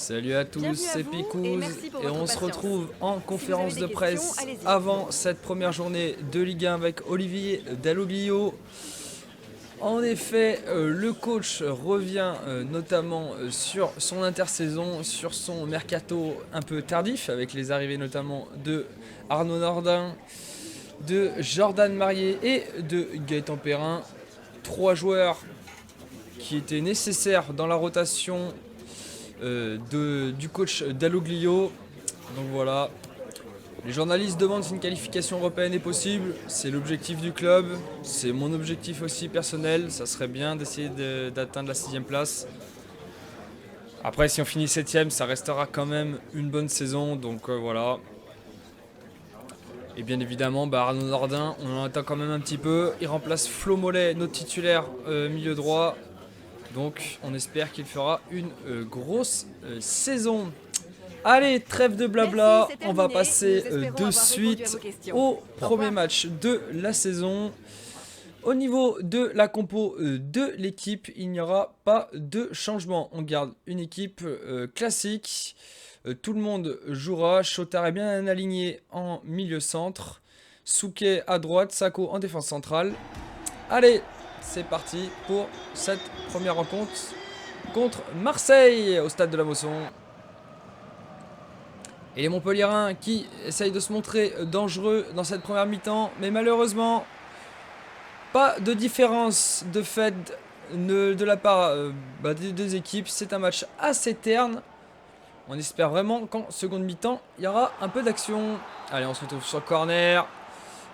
Salut à tous, c'est Picouz et on se retrouve en conférence de presse allez-y. avant cette première journée de Ligue 1 avec Olivier Dalloglio. En effet, le coach revient notamment sur son intersaison, sur son mercato un peu tardif avec les arrivées notamment de Arnaud Nordin, de Jordan Marier et de Gaëtan Perrin. 3 joueurs qui étaient nécessaires dans la rotation du coach Dalloglio. Donc voilà, les journalistes demandent si une qualification européenne est possible. C'est l'objectif du club, c'est mon objectif aussi personnel. Ça serait bien d'essayer d'atteindre la 6ème place. Après, si on finit 7ème, ça restera quand même une bonne saison. Donc voilà. Et bien évidemment, Arnaud Nordin, on en attend quand même un petit peu. Il remplace Flo Mollet, notre titulaire milieu droit. Donc on espère qu'il fera une grosse saison. Allez, trêve de blabla, Merci, c'est on va terminé. passer Nous espérons de avoir répondu à suite vos questions. au Au premier revoir. match de la saison. Au niveau de la compo de l'équipe, il n'y aura pas de changement. On garde une équipe classique. Tout le monde jouera. Chotard est bien aligné en milieu centre. Souquet à droite, Sako en défense centrale. Allez, c'est parti pour cette première rencontre contre Marseille au stade de la Mosson. Et les Montpelliérains qui essayent de se montrer dangereux dans cette première mi-temps. Mais malheureusement, pas de différence de fait de la part des deux équipes. C'est un match assez terne. On espère vraiment qu'en seconde mi-temps, il y aura un peu d'action. Allez, on se retrouve sur le corner.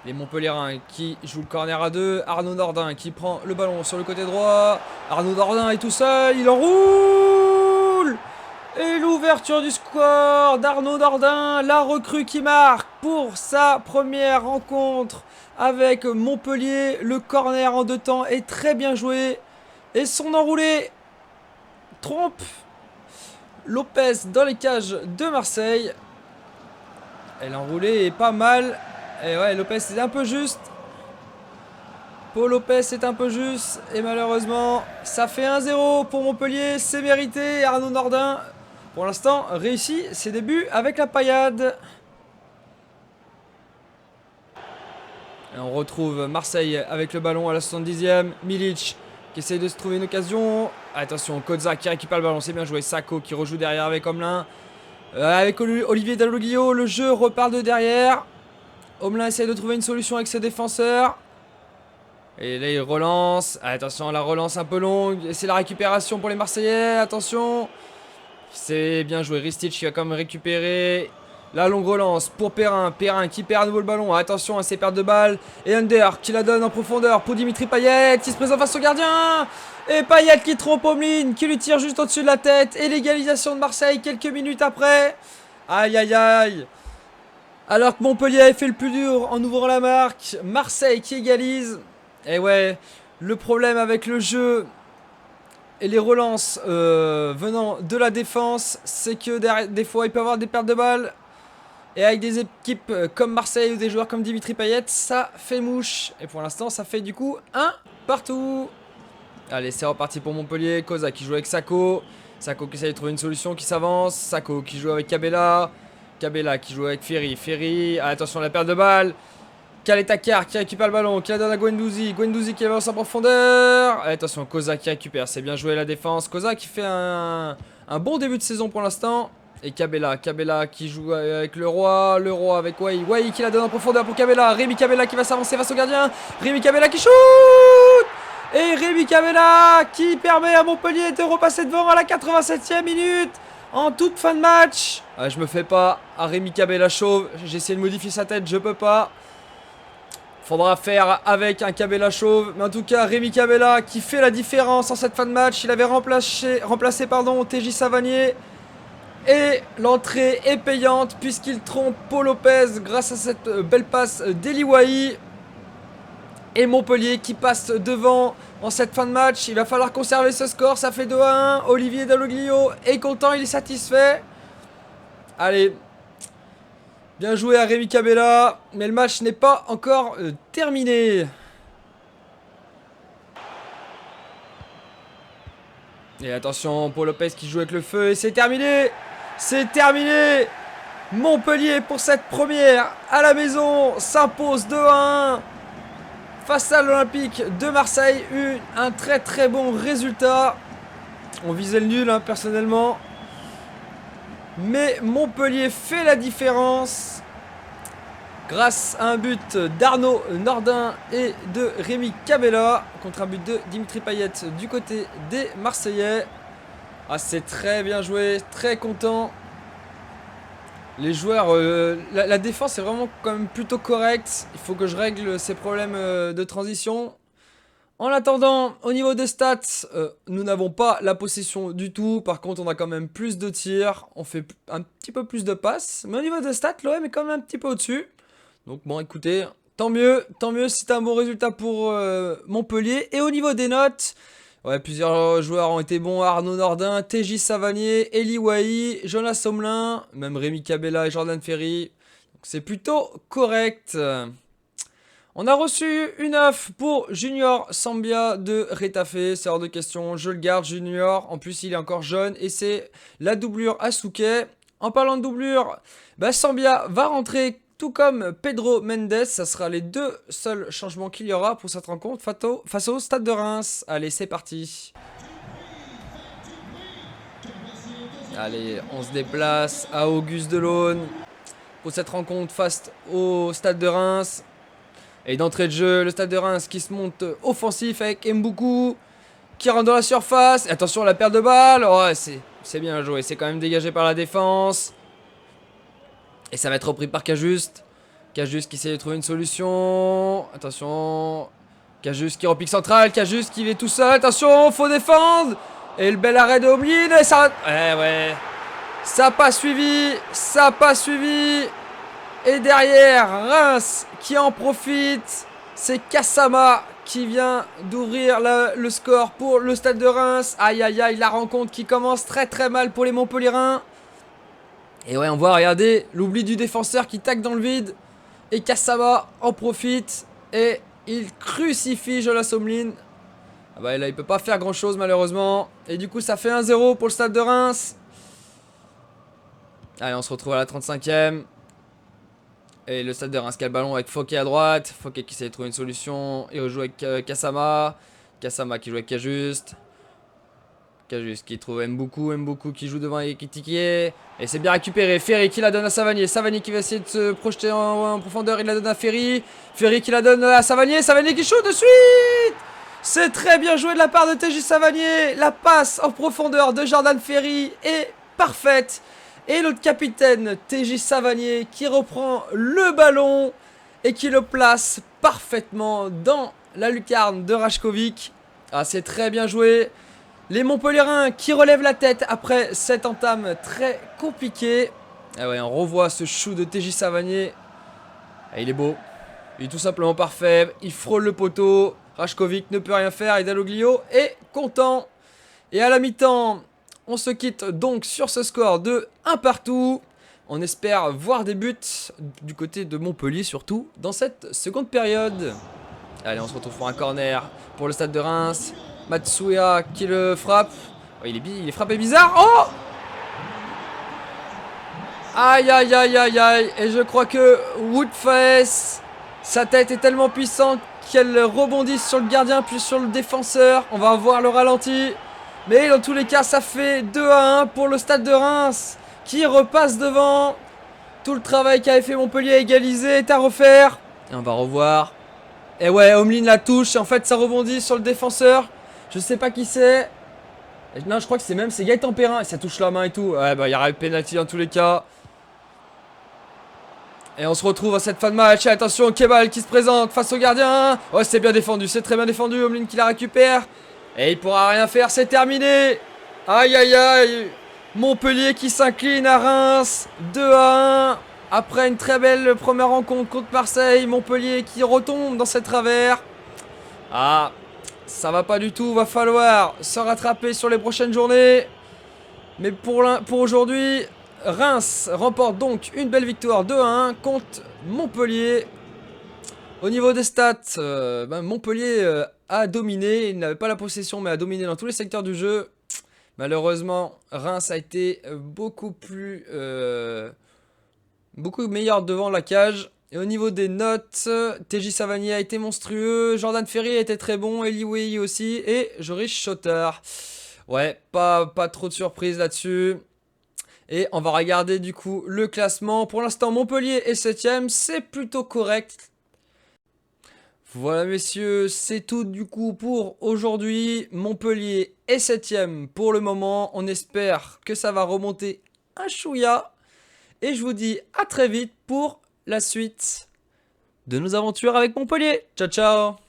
Les Montpelliérains qui jouent le corner à 2. Arnaud Nordin qui prend le ballon sur le côté droit. Arnaud Nordin est tout seul. Il enroule. Et l'ouverture du score d'Arnaud Nordin. La recrue qui marque pour sa première rencontre avec Montpellier. Le corner en 2 temps est très bien joué. Et son enroulé trompe Lopez dans les cages de Marseille. Et l'enroulé est pas mal. Et ouais, Lopez est un peu juste. Paul Lopez est un peu juste. Et malheureusement, ça fait 1-0 pour Montpellier. C'est mérité. Arnaud Nordin, pour l'instant, réussit ses débuts avec la paillade. Et on retrouve Marseille avec le ballon à la 70e. Milic qui essaye de se trouver une occasion. Attention, Kozza qui récupère le ballon. C'est bien joué. Sako qui rejoue derrière avec Omelin. Avec Olivier Dalloglio, le jeu repart de derrière. Omelin essaye de trouver une solution avec ses défenseurs. Et là il relance. Attention, la relance un peu longue. Et c'est la récupération pour les Marseillais. Attention. C'est bien joué. Ristic qui va quand même récupérer. La longue relance pour Perrin. Perrin qui perd à nouveau le ballon. Attention à ses pertes de balles. Et Under qui la donne en profondeur pour Dimitri Payet. Qui se présente face au gardien. Et Payet qui trompe Omelin. Qui lui tire juste au-dessus de la tête. Et l'égalisation de Marseille quelques minutes après. Aïe aïe aïe. Alors que Montpellier avait fait le plus dur en ouvrant la marque. Marseille qui égalise. Et ouais, le problème avec le jeu et les relances venant de la défense, c'est que des fois il peut y avoir des pertes de balles. Et avec des équipes comme Marseille ou des joueurs comme Dimitri Payet, ça fait mouche. Et pour l'instant, ça fait du coup un partout. Allez, c'est reparti pour Montpellier. Kozza qui joue avec Sako. Sako qui essaye de trouver une solution, qui s'avance. Sako qui joue avec Cabella. Cabella qui joue avec Ferry. Ferry, attention à la perte de balle. Kaletakar qui récupère le ballon, qui la donne à Guendouzi. Guendouzi qui avance en profondeur. Attention, Kozza qui récupère. C'est bien joué la défense. Kozza qui fait un bon début de saison pour l'instant. Et Cabella qui joue avec le roi avec Wai. Wai qui la donne en profondeur pour Cabella. Rémi Cabella qui va s'avancer face au gardien. Rémi Cabella qui shoot. Et Rémi Cabella qui permet à Montpellier de repasser devant à la 87e minute. En toute fin de match. Je me fais pas à Rémi Cabella chauve. J'ai essayé de modifier sa tête, je peux pas. Faudra faire avec un Cabella chauve. Mais en tout cas, Rémi Cabella qui fait la différence en cette fin de match. Il avait remplacé TJ Savanier. Et l'entrée est payante puisqu'il trompe Paul Lopez grâce à cette belle passe d'Eli Wahi. Et Montpellier qui passe devant en cette fin de match. Il va falloir conserver ce score. Ça fait 2-1. Olivier Dalloglio est content, il est satisfait. Allez. Bien joué à Rémi Cabella. Mais le match n'est pas encore terminé. Et attention, Paul Lopez qui joue avec le feu et c'est terminé. C'est terminé. Montpellier pour cette première à la maison s'impose 2-1 face à l'Olympique de Marseille. Un très très bon résultat. On visait le nul hein, personnellement. Mais Montpellier fait la différence grâce à un but d'Arnaud Nordin et de Rémi Cabella contre un but de Dimitri Payet du côté des Marseillais. Ah, c'est très bien joué, très content. Les joueurs, la défense est vraiment quand même plutôt correcte. Il faut que je règle ces problèmes de transition. En attendant, au niveau des stats, nous n'avons pas la possession du tout. Par contre, on a quand même plus de tirs. On fait un petit peu plus de passes. Mais au niveau des stats, l'OM est quand même un petit peu au-dessus. Donc bon, écoutez, tant mieux si c'est un bon résultat pour Montpellier. Et au niveau des notes, ouais, plusieurs joueurs ont été bons. Arnaud Nordin, TJ Savanier, Eli Wahi, Jonas Sommelin, même Rémi Cabella et Jordan Ferry. Donc c'est plutôt correct. On a reçu une offre pour Junior Sambia de Retafe, c'est hors de question, je le garde Junior, en plus il est encore jeune et c'est la doublure Asuke. En parlant de doublure, bah Sambia va rentrer tout comme Pedro Mendes, ça sera les deux seuls changements qu'il y aura pour cette rencontre face au Stade de Reims. Allez, c'est parti. Allez, on se déplace à Auguste Delaune pour cette rencontre face au Stade de Reims. Et d'entrée de jeu, le Stade de Reims qui se monte offensif avec Mboukou qui rentre dans la surface. Et attention à la perte de balle. Oh, c'est bien joué, c'est quand même dégagé par la défense. Et ça va être repris par Cajuste. Cajuste qui essaie de trouver une solution. Attention. Cajuste qui repique central. Cajuste qui est tout seul. Attention, faut défendre. Et le bel arrêt de Omlin. Et ça... ouais. Ça n'a pas suivi. Ça n'a pas suivi. Et derrière, Reims qui en profite. C'est Kassama qui vient d'ouvrir le score pour le Stade de Reims. Aïe aïe aïe, la rencontre qui commence très très mal pour les Montpelliérains. Et ouais, on voit, regardez, l'oubli du défenseur qui tacle dans le vide. Et Kassama en profite. Et il crucifie Jonas Omlin. Ah bah là, il peut pas faire grand chose malheureusement. Et du coup, ça fait 1-0 pour le Stade de Reims. Allez, on se retrouve à la 35e. Et le Stade de Reims qui a le ballon avec Fouquet à droite. Fouquet qui essaie de trouver une solution. Et rejoue avec Kassama. Kassama qui joue avec Cajuste. Cajuste qui trouve Mboukou. Mboukou qui joue devant Ekitike. Et c'est bien récupéré. Ferry qui la donne à Savanier. Savanier qui va essayer de se projeter en profondeur. Il la donne à Ferry. Ferry qui la donne à Savanier. Savanier qui shoot de suite. C'est très bien joué de la part de TJ Savanier. La passe en profondeur de Jordan Ferry est parfaite. Et l'autre capitaine, TJ Savanier, qui reprend le ballon et qui le place parfaitement dans la lucarne de Rajkovic. Ah, c'est très bien joué. Les Montpelliérains qui relèvent la tête après cette entame très compliquée. Ah ouais, on revoit ce shoot de TJ Savanier. Ah, il est beau. Il est tout simplement parfait. Il frôle le poteau. Rajkovic ne peut rien faire. Et Dalloglio est content. Et à la mi-temps... on se quitte donc sur ce score de 1 partout. On espère voir des buts du côté de Montpellier, surtout dans cette seconde période. Allez, on se retrouve pour un corner pour le Stade de Reims. Matsuya qui le frappe. Oh, il est frappé bizarre. Oh! Aïe, aïe, aïe, aïe, aïe. Et je crois que Woodface, sa tête est tellement puissante qu'elle rebondit sur le gardien puis sur le défenseur. On va voir le ralenti. Mais dans tous les cas, ça fait 2-1 pour le Stade de Reims qui repasse devant. Tout le travail qu'avait fait Montpellier à égaliser est à refaire. Et on va revoir. Et ouais, Omlin la touche. Et en fait, ça rebondit sur le défenseur. Je sais pas qui c'est. Non, je crois que c'est Gaëtan Perrin. Et ça touche la main et tout. Ouais, bah, il y aura le penalty dans tous les cas. Et on se retrouve à cette fin de match. Et attention, Kebal qui se présente face au gardien. Ouais, c'est bien défendu. C'est très bien défendu. Omlin qui la récupère. Et il pourra rien faire, c'est terminé. Aïe aïe aïe. Montpellier qui s'incline à Reims. 2-1. Après une très belle première rencontre contre Marseille. Montpellier qui retombe dans cette travers. Ah, ça va pas du tout. Va falloir se rattraper sur les prochaines journées. Mais pour aujourd'hui, Reims remporte donc une belle victoire 2-1 contre Montpellier. Au niveau des stats, Montpellier a dominé, il n'avait pas la possession mais a dominé dans tous les secteurs du jeu. Malheureusement, Reims a été beaucoup meilleur devant la cage. Et au niveau des notes, TJ Savanier a été monstrueux, Jordan Ferry a été très bon, Eli Wei aussi, et Joris Schotter. Ouais, pas trop de surprise là-dessus. Et on va regarder du coup le classement. Pour l'instant, Montpellier est 7ème, c'est plutôt correct. Voilà messieurs, c'est tout du coup pour aujourd'hui. Montpellier est 7ème pour le moment. On espère que ça va remonter un chouïa. Et je vous dis à très vite pour la suite de nos aventures avec Montpellier. Ciao ciao.